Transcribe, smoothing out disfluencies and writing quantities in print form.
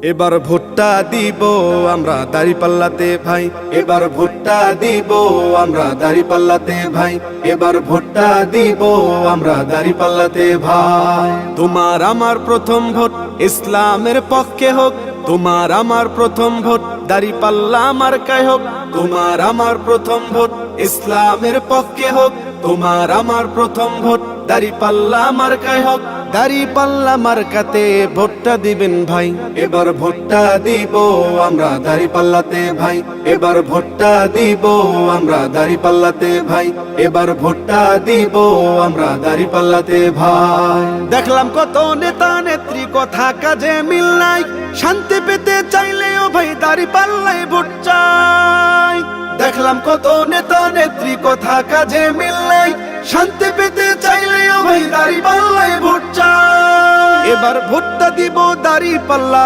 এবার ভোটটা দিব আমরা দাঁড়িপাল্লাতে ভাই, এবার ভোটটা দিব আমরা দাঁড়িপাল্লাতে ভাই, এবার ভোটটা দিব আমরা দাঁড়িপাল্লাতে ভাই। তোমার আমার প্রথম ভোট ইসলামের পক্ষে হোক, তোমার আমার প্রথম ভোট দাঁড়িপাল্লা মার্কায় হোক, তোমার আমার প্রথম ভোট ইসলামের পক্ষে হোক, তোমার আমার প্রথম ভোট দাঁড়িপাল্লা মার্কায় হোক। দাঁড়িপাল্লা মার্কাতে ভোটটা দিবেন ভাই, এবার ভোটটা দিব আমরা দাঁড়িপাল্লাতে ভাই, এবার ভোটটা দিব আমরা দাঁড়িপাল্লাতে ভাই, এবার ভোটটা দিব আমরা দাঁড়িপাল্লাতে ভাই। দেখলাম কত নেতা নেত্রী কথা কাজে মিল নাই, শান্তি পেতে চাইলেও ভাই দাঁড়িপাল্লায় ভোট চাই। দেখলাম কত নেতা নেত্রী কথা কাজে মিল নাই, শান্তি পেতে চাইলেও ভাই দাঁড়িপাল্লায় ভোট চাই। এবার ভোটটা দিব দাঁড়িপাল্লা